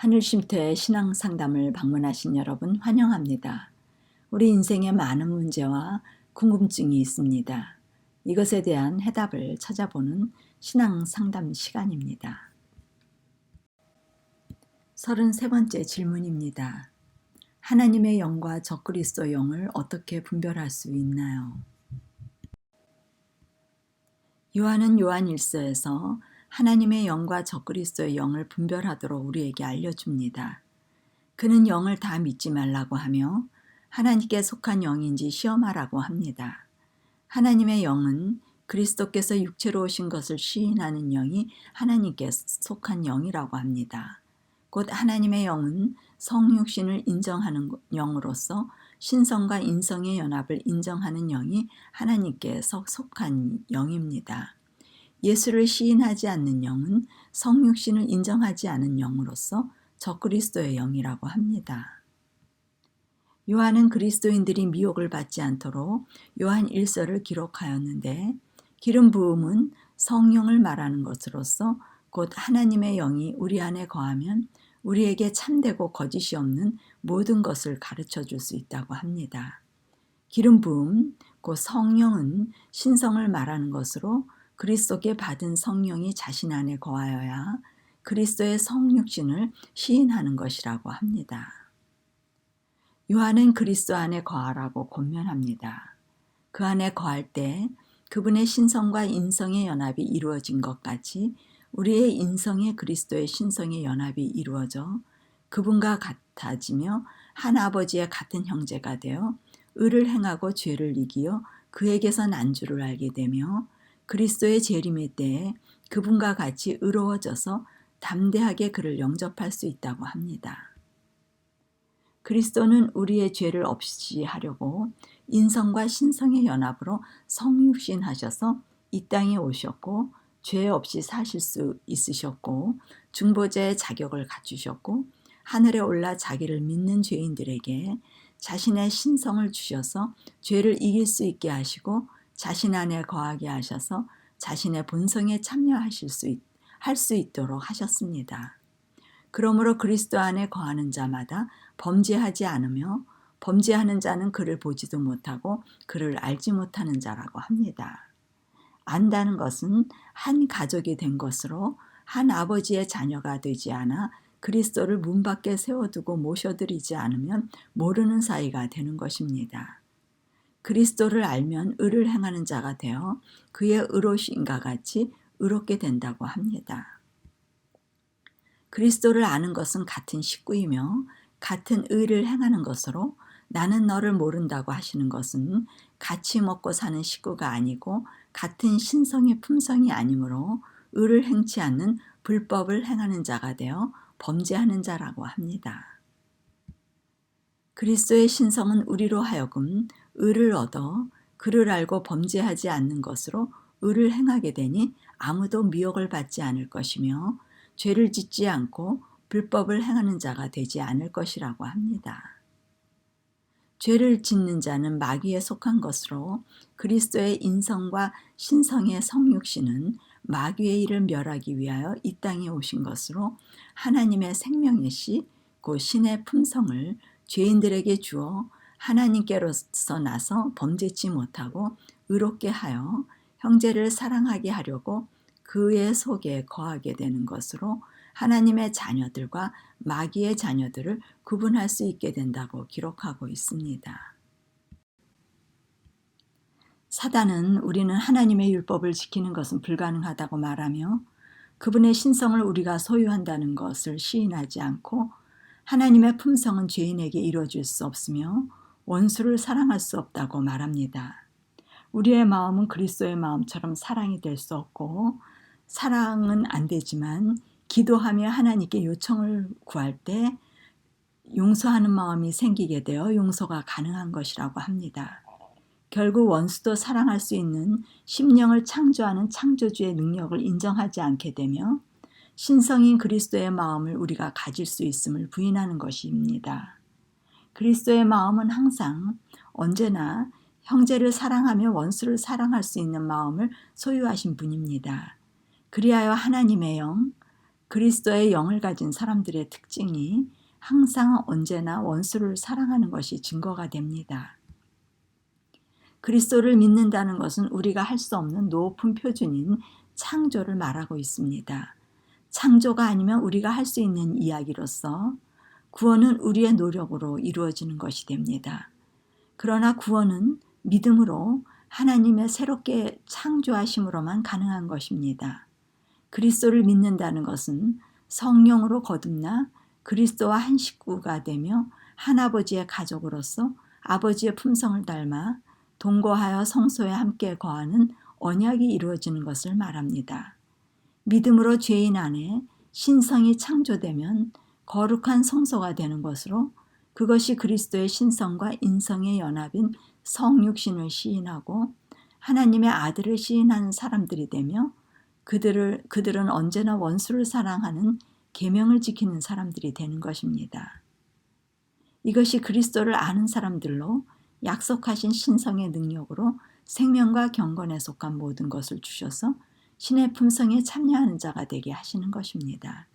하늘쉼터의 신앙 상담을 방문하신 여러분 환영합니다. 우리 인생에 많은 문제와 궁금증이 있습니다. 이것에 대한 해답을 찾아보는 신앙 상담 시간입니다. 33번째 질문입니다. 하나님의 영과 적그리스도 영을 어떻게 분별할 수 있나요? 요한은 요한 1서에서 하나님의 영과 적그리스도의 영을 분별하도록 우리에게 알려줍니다. 그는 영을 다 믿지 말라고 하며 하나님께 속한 영인지 시험하라고 합니다. 하나님의 영은 그리스도께서 육체로 오신 것을 시인하는 영이 하나님께 속한 영이라고 합니다. 곧 하나님의 영은 성육신을 인정하는 영으로서 신성과 인성의 연합을 인정하는 영이 하나님께 속한 영입니다. 예수를 시인하지 않는 영은 성육신을 인정하지 않은 영으로서 적그리스도의 영이라고 합니다. 요한은 그리스도인들이 미혹을 받지 않도록 요한 1서를 기록하였는데 기름 부음은 성령을 말하는 것으로서 곧 하나님의 영이 우리 안에 거하면 우리에게 참되고 거짓이 없는 모든 것을 가르쳐 줄 수 있다고 합니다. 기름 부음, 곧 성령은 신성을 말하는 것으로 그리스도께 받은 성령이 자신 안에 거하여야 그리스도의 성육신을 시인하는 것이라고 합니다. 요한은 그리스도 안에 거하라고 권면합니다. 그 안에 거할 때 그분의 신성과 인성의 연합이 이루어진 것 같이 우리의 인성의 그리스도의 신성의 연합이 이루어져 그분과 같아지며 한 아버지의 같은 형제가 되어 의를 행하고 죄를 이기어 그에게서 난 줄을 알게 되며 그리스도의 재림의 때에 그분과 같이 의로워져서 담대하게 그를 영접할 수 있다고 합니다. 그리스도는 우리의 죄를 없이 하려고 인성과 신성의 연합으로 성육신하셔서 이 땅에 오셨고 죄 없이 사실 수 있으셨고 중보자의 자격을 갖추셨고 하늘에 올라 자기를 믿는 죄인들에게 자신의 신성을 주셔서 죄를 이길 수 있게 하시고 자신 안에 거하게 하셔서 자신의 본성에 참여하실 할 수 있도록 하셨습니다. 그러므로 그리스도 안에 거하는 자마다 범죄하지 않으며 범죄하는 자는 그를 보지도 못하고 그를 알지 못하는 자라고 합니다. 안다는 것은 한 가족이 된 것으로 한 아버지의 자녀가 되지 않아 그리스도를 문 밖에 세워두고 모셔드리지 않으면 모르는 사이가 되는 것입니다. 그리스도를 알면 의를 행하는 자가 되어 그의 의로우심과 같이 의롭게 된다고 합니다. 그리스도를 아는 것은 같은 식구이며 같은 의를 행하는 것으로 나는 너를 모른다고 하시는 것은 같이 먹고 사는 식구가 아니고 같은 신성의 품성이 아니므로 의를 행치 않는 불법을 행하는 자가 되어 범죄하는 자라고 합니다. 그리스도의 신성은 우리로 하여금 의를 얻어 그를 알고 범죄하지 않는 것으로 의를 행하게 되니 아무도 미혹을 받지 않을 것이며 죄를 짓지 않고 불법을 행하는 자가 되지 않을 것이라고 합니다. 죄를 짓는 자는 마귀에 속한 것으로 그리스도의 인성과 신성의 성육신은 마귀의 일을 멸하기 위하여 이 땅에 오신 것으로 하나님의 생명의 씨, 곧 신의 품성을 죄인들에게 주어 하나님께로서 나서 범죄치 못하고 의롭게 하여 형제를 사랑하게 하려고 그의 속에 거하게 되는 것으로 하나님의 자녀들과 마귀의 자녀들을 구분할 수 있게 된다고 기록하고 있습니다. 사단은 우리는 하나님의 율법을 지키는 것은 불가능하다고 말하며 그분의 신성을 우리가 소유한다는 것을 시인하지 않고 하나님의 품성은 죄인에게 이루어질 수 없으며 원수를 사랑할 수 없다고 말합니다. 우리의 마음은 그리스도의 마음처럼 사랑이 될 수 없고 사랑은 안 되지만 기도하며 하나님께 요청을 구할 때 용서하는 마음이 생기게 되어 용서가 가능한 것이라고 합니다. 결국 원수도 사랑할 수 있는 심령을 창조하는 창조주의 능력을 인정하지 않게 되며 신성인 그리스도의 마음을 우리가 가질 수 있음을 부인하는 것입니다. 그리스도의 마음은 항상 언제나 형제를 사랑하며 원수를 사랑할 수 있는 마음을 소유하신 분입니다. 그리하여 하나님의 영, 그리스도의 영을 가진 사람들의 특징이 항상 언제나 원수를 사랑하는 것이 증거가 됩니다. 그리스도를 믿는다는 것은 우리가 할 수 없는 높은 표준인 창조를 말하고 있습니다. 창조가 아니면 우리가 할 수 있는 이야기로서 구원은 우리의 노력으로 이루어지는 것이 됩니다. 그러나 구원은 믿음으로 하나님의 새롭게 창조하심으로만 가능한 것입니다. 그리스도를 믿는다는 것은 성령으로 거듭나 그리스도와 한 식구가 되며 한 아버지의 가족으로서 아버지의 품성을 닮아 동거하여 성소에 함께 거하는 언약이 이루어지는 것을 말합니다. 믿음으로 죄인 안에 신성이 창조되면 거룩한 성소가 되는 것으로 그것이 그리스도의 신성과 인성의 연합인 성육신을 시인하고 하나님의 아들을 시인하는 사람들이 되며 그들은 언제나 원수를 사랑하는 계명을 지키는 사람들이 되는 것입니다. 이것이 그리스도를 아는 사람들로 약속하신 신성의 능력으로 생명과 경건에 속한 모든 것을 주셔서 신의 품성에 참여하는 자가 되게 하시는 것입니다.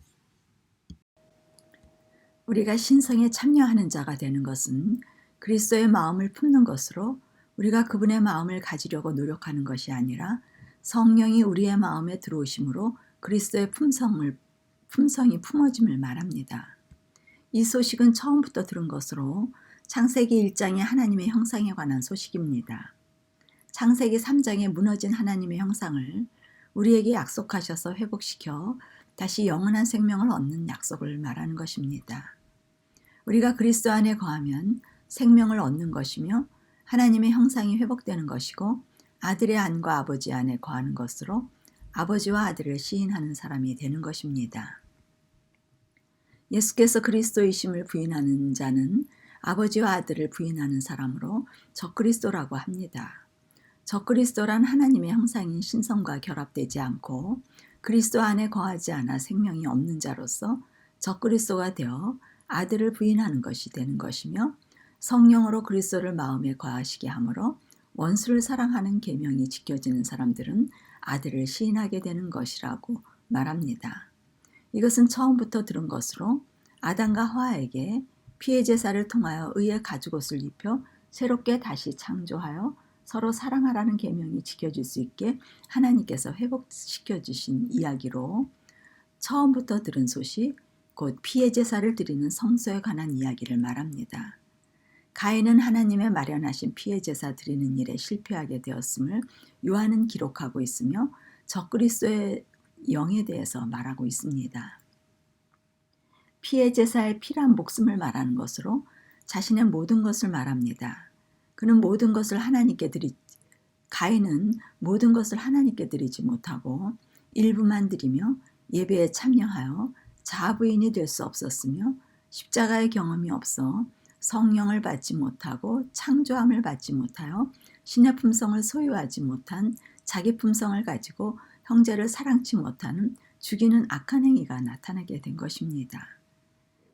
우리가 신성에 참여하는 자가 되는 것은 그리스도의 마음을 품는 것으로 우리가 그분의 마음을 가지려고 노력하는 것이 아니라 성령이 우리의 마음에 들어오심으로 그리스도의 품성이 품어짐을 말합니다. 이 소식은 처음부터 들은 것으로 창세기 1장의 하나님의 형상에 관한 소식입니다. 창세기 3장에 무너진 하나님의 형상을 우리에게 약속하셔서 회복시켜 다시 영원한 생명을 얻는 약속을 말하는 것입니다. 우리가 그리스도 안에 거하면 생명을 얻는 것이며 하나님의 형상이 회복되는 것이고 아들의 안과 아버지 안에 거하는 것으로 아버지와 아들을 시인하는 사람이 되는 것입니다. 예수께서 그리스도이심을 부인하는 자는 아버지와 아들을 부인하는 사람으로 적그리스도라고 합니다. 적그리스도란 하나님의 형상인 신성과 결합되지 않고 그리스도 안에 거하지 않아 생명이 없는 자로서 적그리스도가 되어 아들을 부인하는 것이 되는 것이며 성령으로 그리스도를 마음에 거하시게 하므로 원수를 사랑하는 계명이 지켜지는 사람들은 아들을 시인하게 되는 것이라고 말합니다. 이것은 처음부터 들은 것으로 아담과 하와에게 피해 제사를 통하여 의의 가죽옷을 입혀 새롭게 다시 창조하여 서로 사랑하라는 계명이 지켜질 수 있게 하나님께서 회복시켜 주신 이야기로 처음부터 들은 소식, 곧 피해 제사를 드리는 성소에 관한 이야기를 말합니다. 가인은 하나님의 마련하신 피해 제사 드리는 일에 실패하게 되었음을 요한은 기록하고 있으며 적그리스도의 영에 대해서 말하고 있습니다. 피해 제사의 피란 목숨을 말하는 것으로 자신의 모든 것을 말합니다. 그는 모든 것을 가인은 모든 것을 하나님께 드리지 못하고 일부만 드리며 예배에 참여하여 자부인이 될 수 없었으며 십자가의 경험이 없어 성령을 받지 못하고 창조함을 받지 못하여 신의 품성을 소유하지 못한 자기 품성을 가지고 형제를 사랑치 못하는 죽이는 악한 행위가 나타나게 된 것입니다.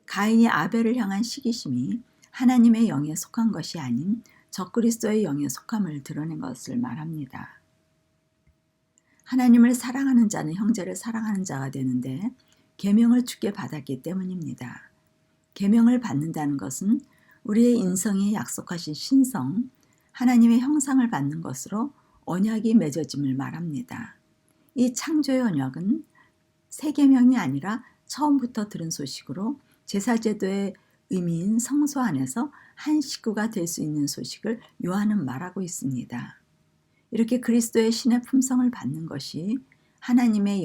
가인이 아벨을 향한 시기심이 하나님의 영에 속한 것이 아닌 적그리스도의 영에 속함을 드러낸 것을 말합니다. 하나님을 사랑하는 자는 형제를 사랑하는 자가 되는데 계명을 주께 받았기 때문입니다. 계명을 받는다는 것은 우리의 인성에 약속하신 신성, 하나님의 형상을 받는 것으로 언약이 맺어짐을 말합니다. 이 창조의 언약은 새 계명이 아니라 처음부터 들은 소식으로 제사제도의 의미인 성소 안에서 한 식구가 될 수 있는 소식을 요한은 말하고 있습니다. 이렇게 그리스도의 신의 품성을 받는 것이 하나님의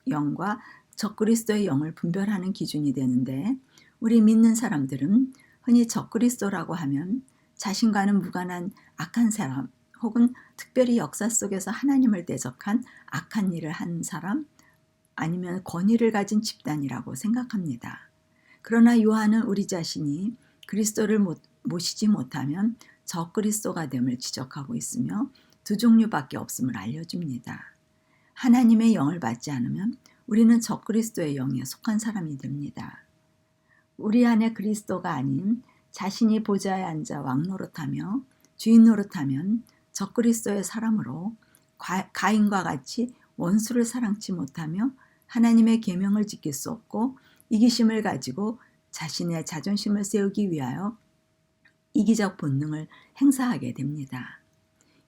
영과 적그리스도의 영을 분별하는 기준이 되는데 우리 믿는 사람들은 흔히 적그리스도라고 하면 자신과는 무관한 악한 사람 혹은 특별히 역사 속에서 하나님을 대적한 악한 일을 한 사람 아니면 권위를 가진 집단이라고 생각합니다. 그러나 요한은 우리 자신이 그리스도를 모시지 못하면 적그리스도가 됨을 지적하고 있으며 두 종류밖에 없음을 알려줍니다. 하나님의 영을 받지 않으면 우리는 적그리스도의 영에 속한 사람이 됩니다. 우리 안에 그리스도가 아닌 자신이 보좌에 앉아 왕 노릇하며 주인 노릇하면 적그리스도의 사람으로 가인과 같이 원수를 사랑치 못하며 하나님의 계명을 지킬 수 없고 이기심을 가지고 자신의 자존심을 세우기 위하여 이기적 본능을 행사하게 됩니다.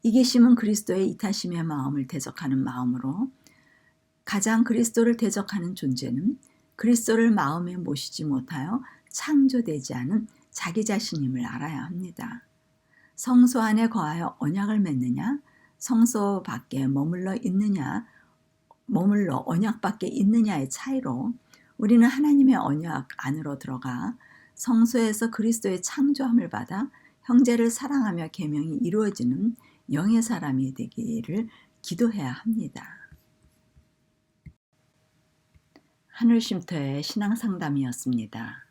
이기심은 그리스도의 이타심의 마음을 대적하는 마음으로 가장 그리스도를 대적하는 존재는 그리스도를 마음에 모시지 못하여 창조되지 않은 자기 자신임을 알아야 합니다. 성소 안에 거하여 언약을 맺느냐, 성소 밖에 머물러 언약 밖에 있느냐의 차이로 우리는 하나님의 언약 안으로 들어가 성소에서 그리스도의 창조함을 받아 형제를 사랑하며 계명이 이루어지는 영의 사람이 되기를 기도해야 합니다. 하늘쉼터의 신앙상담이었습니다.